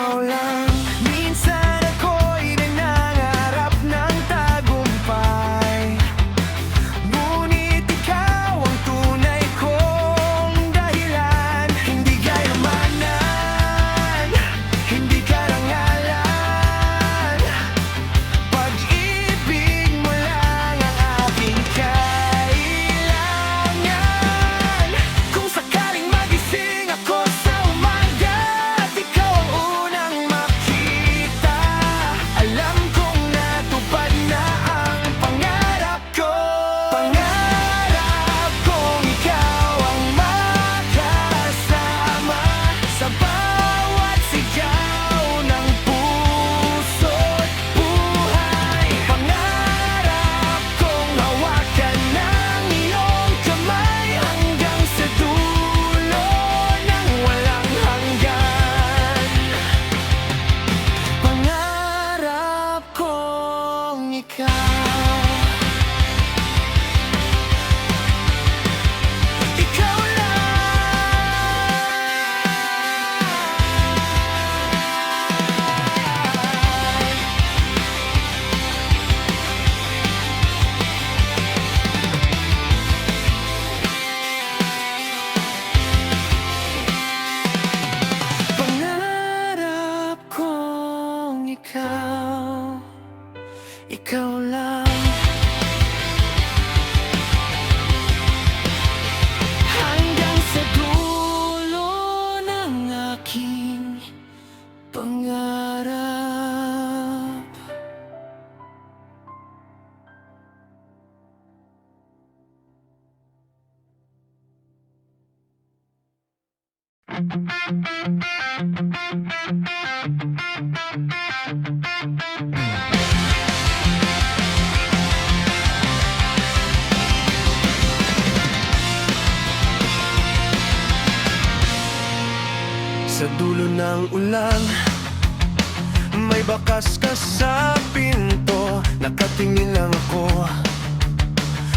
ikaw lang. Minsan ako'y nangangarap ng tagumpay, ngunit ikaw ang tunay kong dahilan. Hindi kayamanan, hindi karangalan, pag-ibig mo lang ang aking kailangan. Kung sakaling magising ako sa umaga at ikaw ang unang makita, alam kong natupad na ang pangarap ko. Pangarap kong ikaw ang makasama sa bawat sigaw ng puso't buhay. Pangarap kong hawakan ng iyong kamay hanggang sa dulo ng walang hanggan. Pangarap kong ikaw ikaw lang. Hanggang sa dulo ng aking pangarap. Sa dulo ng ulan, may bakas ka sa pinto. Nakatingin lang ako,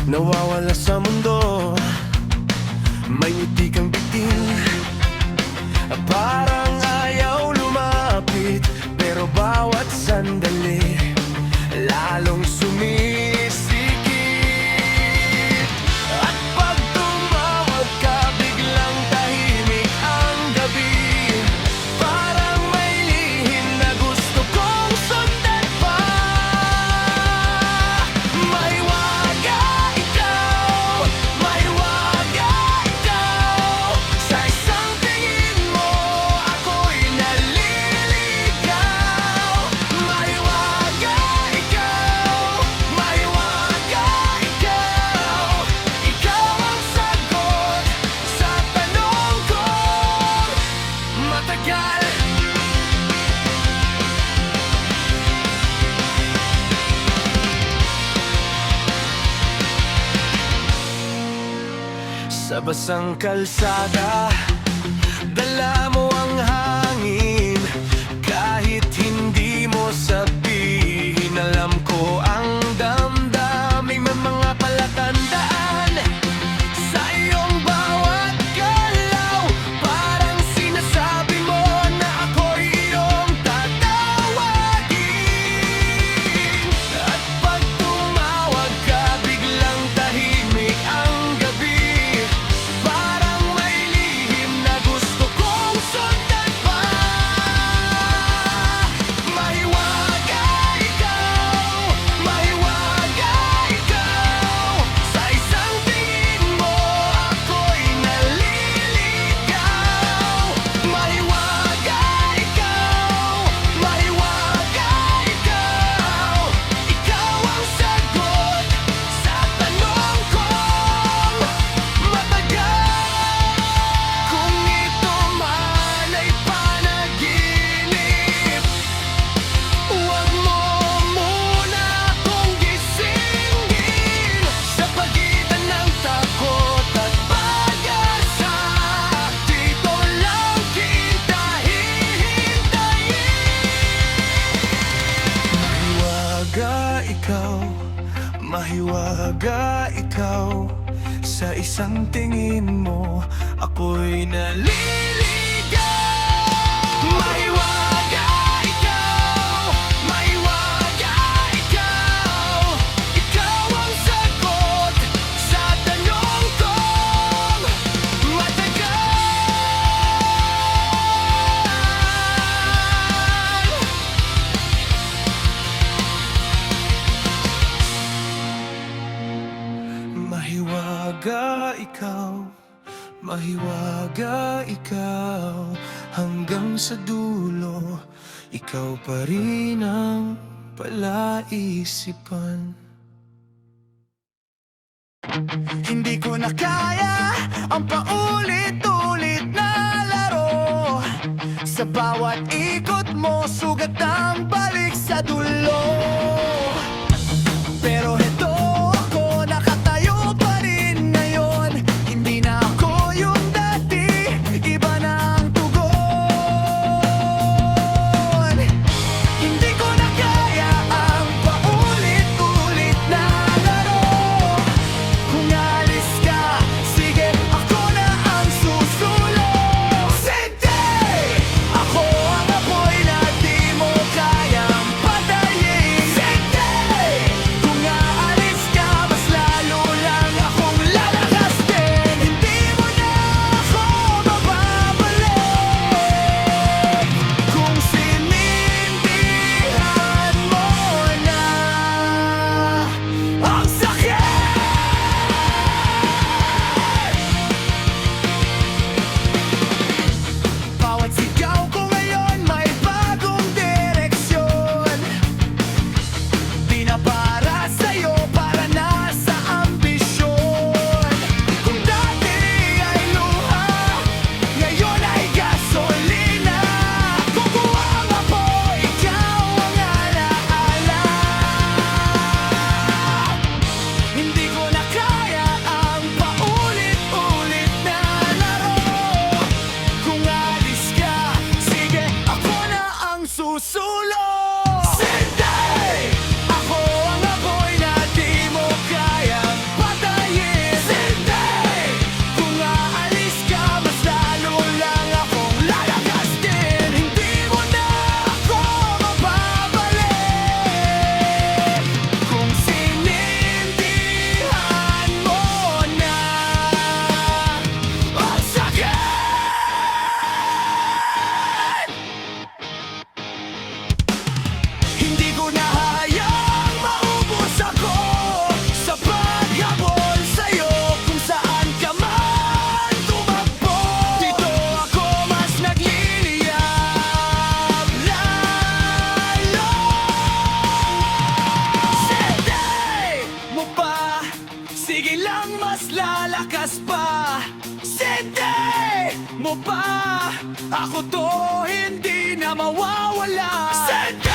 nawawala sa mundo. May ngiti kang bitin, parang ayaw lumapit, pero bawat sandali lalong sumisikip. At pag tumawag ka, biglang tahimik ang gabi. Parang may lihim na gusto kong sundan pa. Mahiwaga ikaw, mahiwaga ikaw. Sa isang tingin mo, ako'y naliligaw. Mahiwaga ikaw, mahiwaga ikaw. Ikaw ang sagot sa tanong ko matagal. Sa basang kalsada, dala mo ang hangin. Kahit hindi mo sabihin, alam ko ang damdamin. May mga palatandaan sa iyong bawat galaw. Parang sinasabi mo na ako'y iyong tatawagin. At pag tumawag ka, biglang tahimik ang gabi. Parang may lihim na gusto kong sundan pa. Mahiwaga ikaw, mahiwaga ikaw. Sa isang tingin mo, ako'y naliligaw. Mahiwaga ikaw, mahiwaga ikaw. Ikaw ang sagot sa tanong kong matagal. Kung ito man ay panaginip, huwag mo muna akong gisingin. Sa pagitan ng takot at pag-asa, dito lang kita hihintayin. Mahiwaga ikaw, mahiwaga ikaw. Sa isang tingin mo, ako'y naliligaw. Mahiwaga ikaw, mahiwaga ikaw, hanggang sa dulo, ikaw pa rin ang palaisipan. Hindi ko na kaya ang paulit-ulit na laro. Sa bawat ikot mo, sugat ang balik sa dulo. Pero heto ako, nakatayo pa rin ngayon. Hindi na ako yung dati, iba na ang tugon. Hindi ko na kaya ang paulit-ulit na laro. Kung alis ka, sige, ako na ang susunod. Sige! Ako ang apoy na di mo kayang patayin. Sige! Kung aalis ka, mas lalo lang akong lalakas din. Hindi mo na ako mababalik. Kung sinindihan mo na ang sakit. Bawat sigaw ko ngayon may bagong direksyon. Di na para sa'yo, para na sa ambisyon. Kung dati ay luha, ngayon ay gasolina. Kukuha mo po, ikaw ang alaala. Hindi ko na kaya ang paulit-ulit na laro. Kung alis ka, sige, ako na ang susulong. Sige! Ako ang apoy na di mo kayang patayin. Sige! Kung aalis ka, mas lalo lang akong lalakas din. Hindi mo na ako mababalik. Kung sinindihan mo na ang sakit. Hindi ko na hayang maubos ako sa paghabol sa'yo. Kung saan ka man tumakbo, dito ako mas nagliliyab lalo. Sige mo pa, sige lang, mas lalakas pa. Sige mo pa, ako to hindi na mawawala. Sige!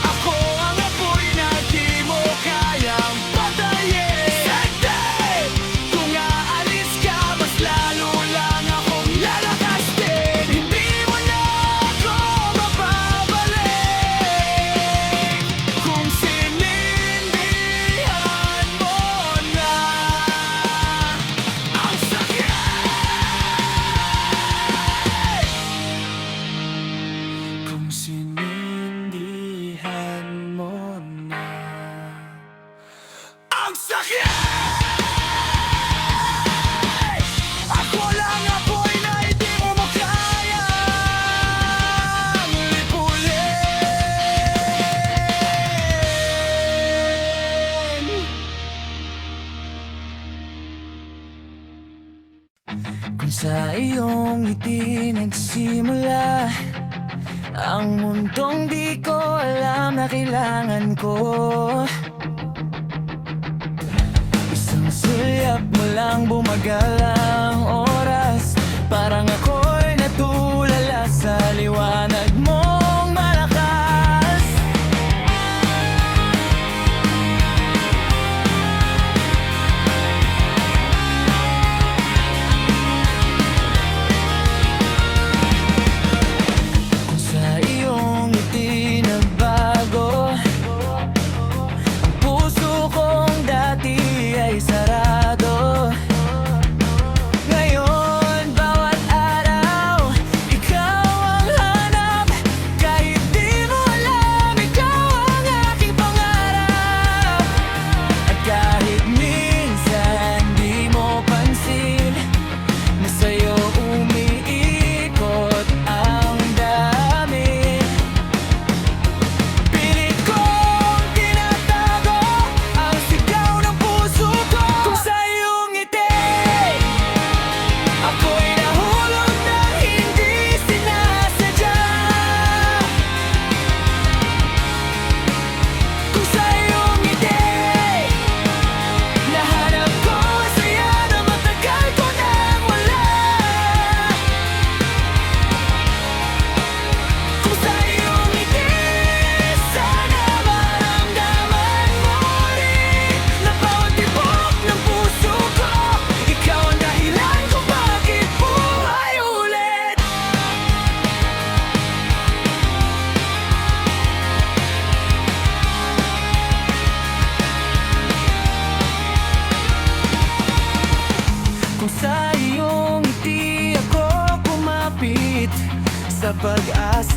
Ako ang apoy na di mo kayang patayin. Sige! Kung aalis ka, mas lalo lang akong lalakas din. Hindi mo na ako mababalik. Kung sinindihan mo na ang sakit. Kung sinindihan mo na ang sakit. Ako lang apoy na hindi mo makayang lipulin. Kung sa iyong ngiti nagsimula ang mundong di ko alam na kailangan ko. Isang sulyap mo lang, bumagal ang oras. Parang ako'y natulala sa liwanag mong malakas. Kung sa iyong ngiti nagbago ang puso kong dati ay sarado. Ngayon bawat araw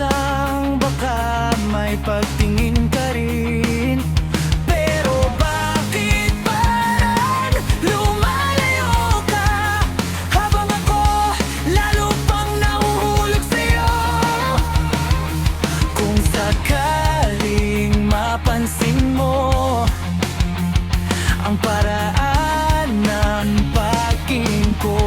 Minsan baka may pagtingin ka rin, pero bakit parang lumalayo ka? Habang ako lalo pang nahuhulog sa'yo. Kung sakaling mapansin mo ang paraan ng pagtingin ko,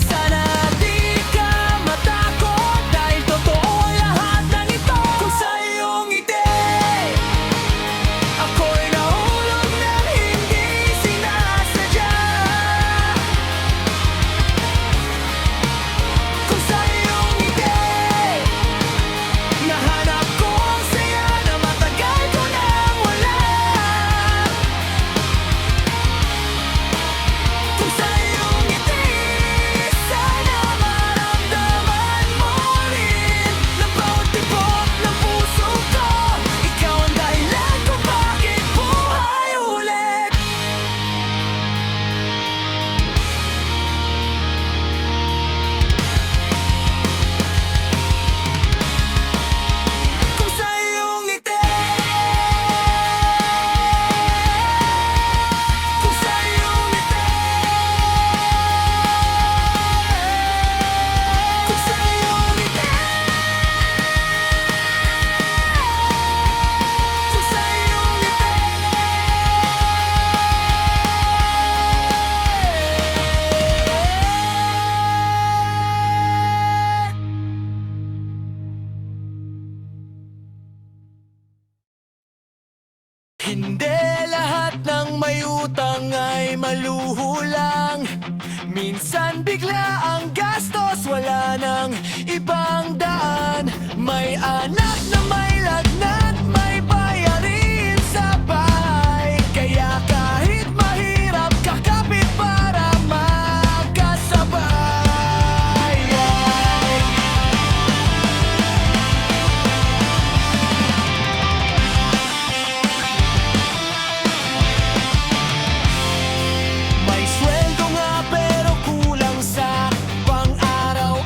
sana di ka matakot dahil totoo lahat ng ito. Kung sa iyong ngiti ako'y nahulog ng hindi sinasadya. Kung sa iyong ngiti nahanap ko ang saya na matagal ko nang wala. Kung sa iyong ngiti sana maramdaman mo rin na bawat tibok ng puso ko, ikaw ang dahilan kung bakit buhay ulit. Kung sa iyong ngiti, kung sa iyong ngiti, kung sa iyong ngiti, kung sa iyong ngiti. Hindi lahat ng may utang ay maluho lang. Minsan bigla ang gastos, wala nang ibang daan. May anak na may lagnat, may bayarin sa bahay. Kaya kahit mahirap kakapit para magkasabay. May sweldo nga pero kulang sa pang-araw-araw.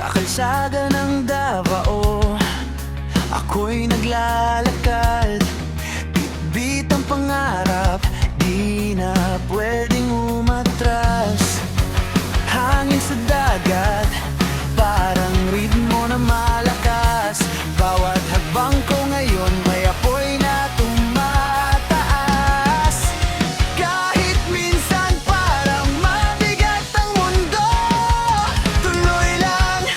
Sa kalsada ng Davao, ako'y naglalakad. Bitbit ang pangarap, di na pwedeng umatras. Hangin sa dagat, parang ritmo na malakas. Bawat hakbang ko ngayon, may apoy na tumataas. Kahit minsan parang mabigat ang mundo, tuloy lang,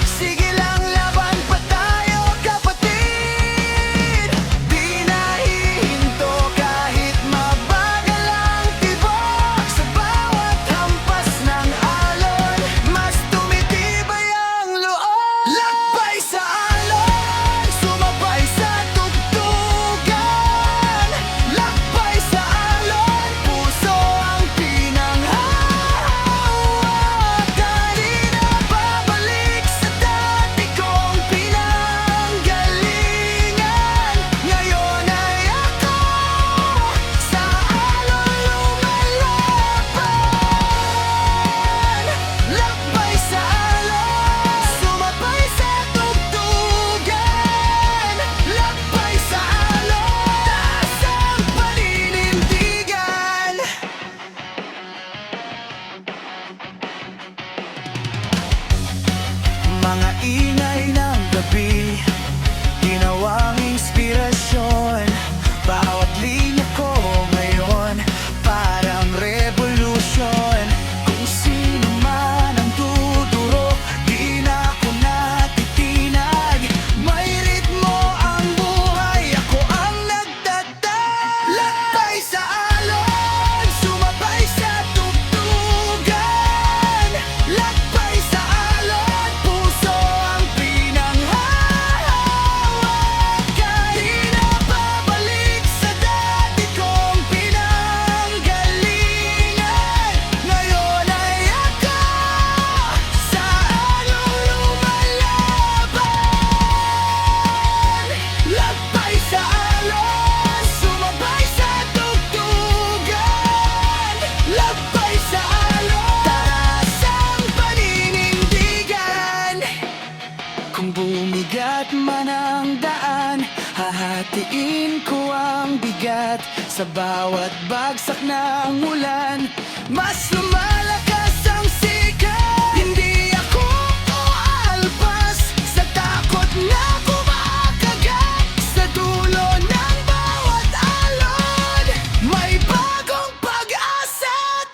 sige lang, laban pa tayo kapatid. Di na hihinto kahit mabagal ang tibok. Sa bawat hampas ng alon, mas tumitibay ang loob. Lakbay sa alon, sumabay sa tugtugan. Lakbay sa alon, puso ang pinanghahawakan. Di na babalik sa dati kong pinanggalingan. Ngayon ay ako sa alon lumalaban. Lakbay sa alon, sumabay sa tugtugan. Lakbay sa alon, taas ang paninindigan. Mga ingay ng gabi, ginawang inspirasyon. Bawat linya ko ngayon, parang revolusyon. Kung sino man ang tuturo, di na ako natitinag. May ritmo ang buhay, ako ang nagtatag. Lakbay sa alon, sumabay sa tugtugan. Lakbay sa alon, puso ang pinanghahawakan. Di na babalik sa dati kong pinanggalingan. Ngayon ay ako sa alon lumalaban. Lakbay sa alon, sumabay sa tugtugan. Lakbay sa alon, taas ang paninindigan. Kung bumigat man ang daan, hahatiin ko ang bigat. Sa bawat bagsak ng ulan, mas lumalakas ang sikat. Hindi ako aalpas sa takot na kumakagat. Sa dulo ng bawat alon, may bagong pag-asa at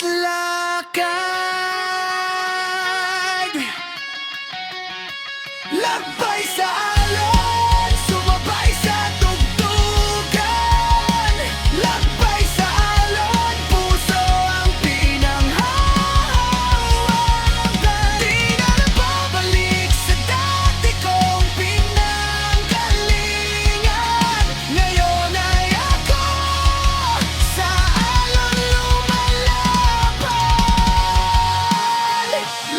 lakad. Lakbay sa alon, sumabay sa tugtugan. Lakbay sa alon, puso ang pinanghahawakan. Di na nababalik sa dati kong pinanggalingan. Ngayon ay ako sa alon lumalaban.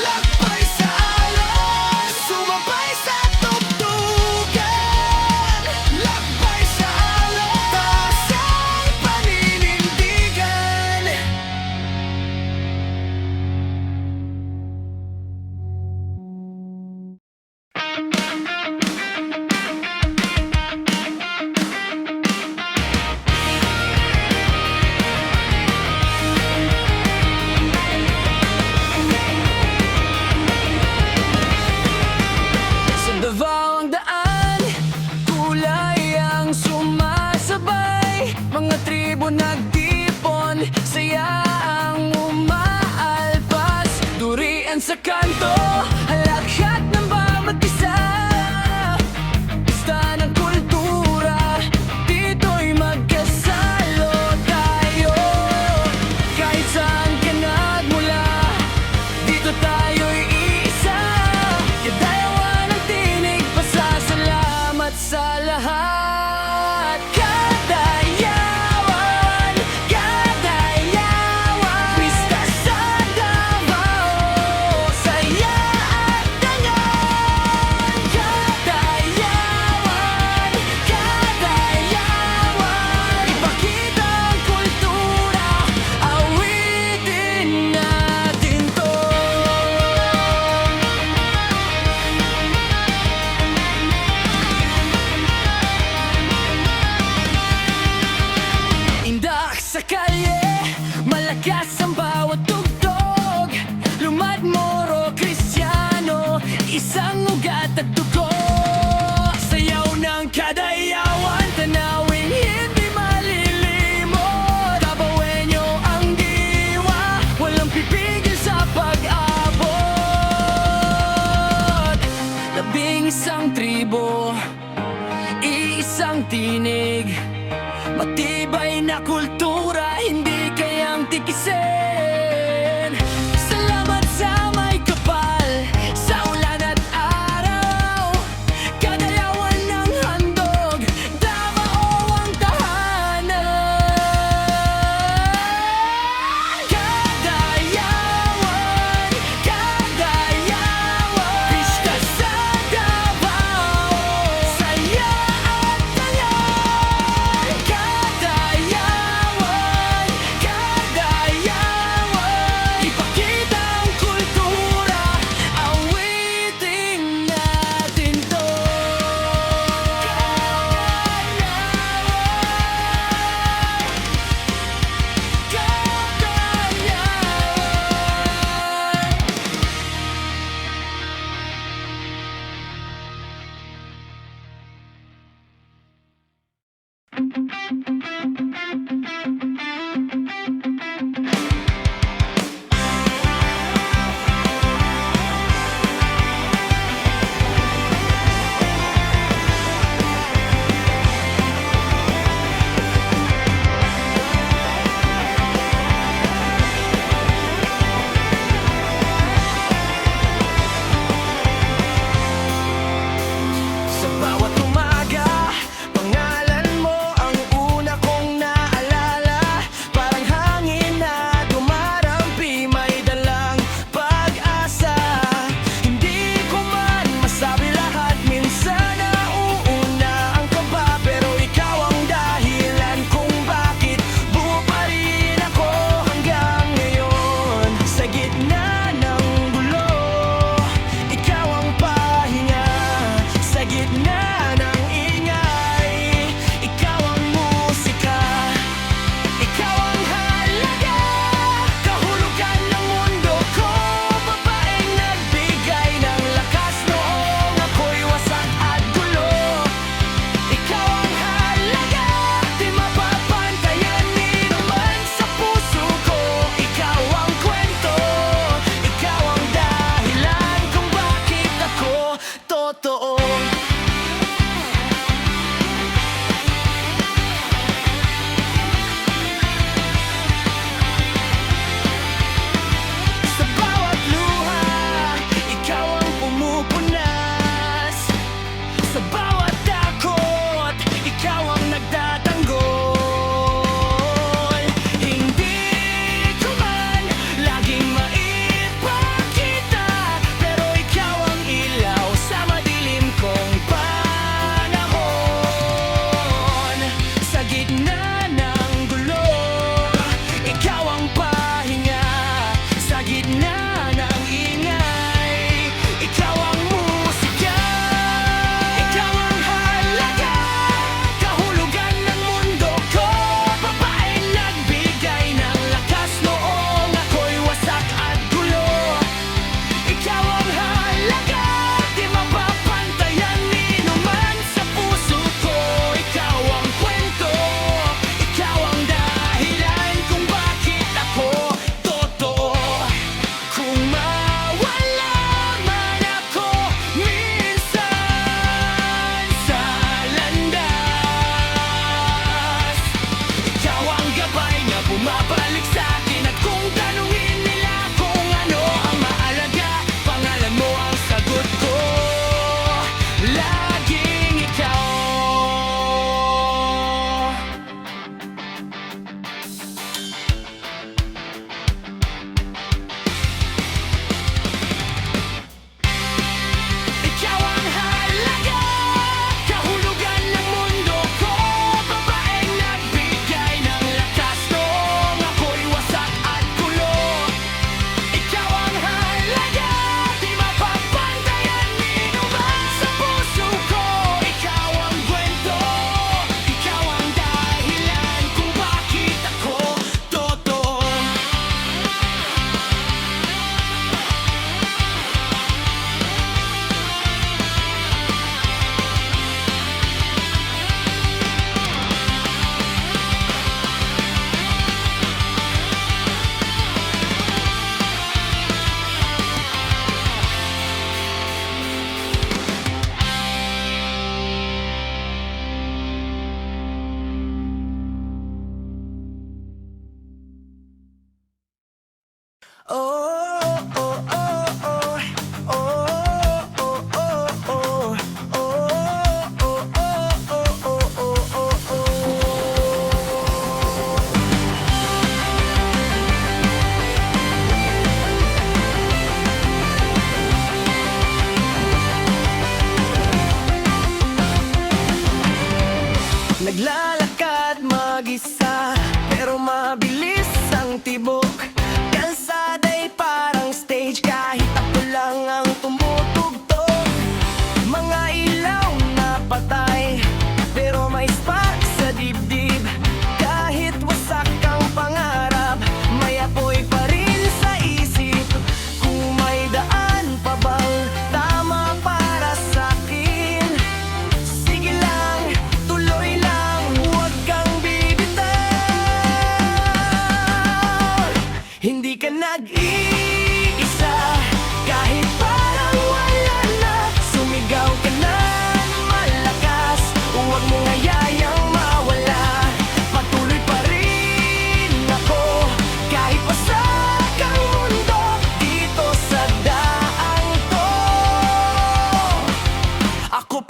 Lakbay sa alon, sumabay sa tugtugan. Lakbay sa alon, taas ang paninindigan. Sa Davao ang daan, kulay ang sumasabay. Mga tribo nagtipon, saya ang umaalpas. Durian sa kanto, halakhak ng bawat isa. Pista ng kultura, dito'y magkasalo tayo. Kahit saan ka nagmula, dito tayo'y iisa. Kadayawan ang tinig, pasasalamat sa lahat. Kadayawan, kadayawan, pista sa Davao, saya iisang tribo, iisang tinig, matibay na kultura, hindi kayang tikisin. Salamat sa may kapal, sa ulan at araw, kadayawan ng handog, Davao ang tahanan. Kadayawan, kadayawan, pista sa Davao, saya at tayan. Kadayawan, kadayawan,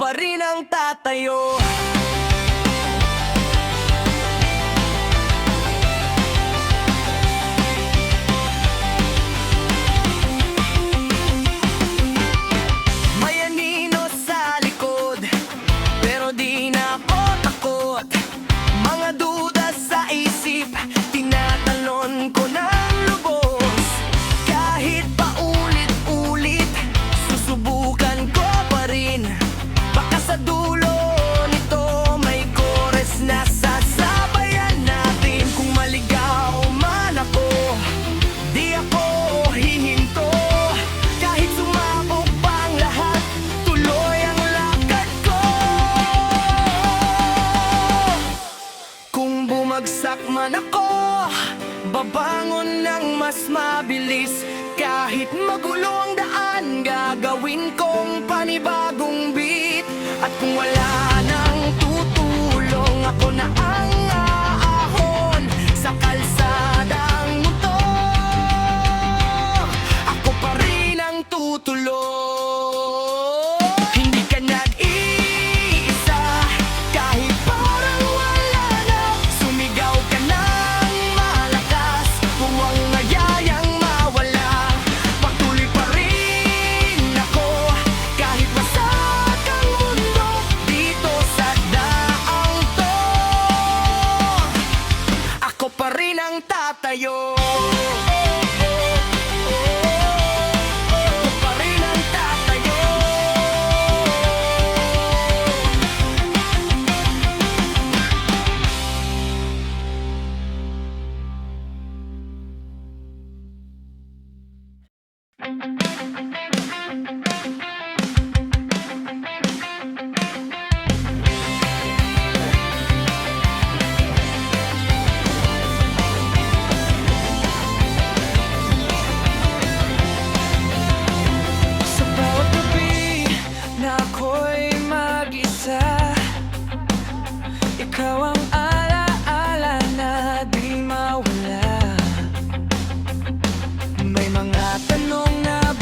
pa rin ang tatayo. Mayanino sa likod, pero di na ako takot. Mga duda sa isip, tinatalon ko ng lubos. Kahit paulit-ulit, susubukan ko pa rin. Baka sa dulo nito may chorus na sasabayan natin. Kung maligaw man ako, di ako hihinto. Kahit sumabog pa ang lahat, tuloy ang lakad ko. Kung bumagsak man ako, babangon ng mas mabilis. Kahit magulo ang daan, gagawin kong panibagong beat. At kung wala nang tutulong, ako na ang aahon sa kalsadang mundo. Ako pa rin ang tutulong. Hindi ka nag-iisa, kahit parang wala na. Sumigaw ka ng malakas, huwag ngayayang mawala. Patuloy pa rin ako, kahit wasak ang mundo. Dito sa daang to, ako pa rin ang tatayo. Ako pa rin ang tatayo. Sa bawat gabi na ako'y mag-isa, ikaw ang alaala na di mawala. May mga tanong na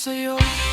sa'yo.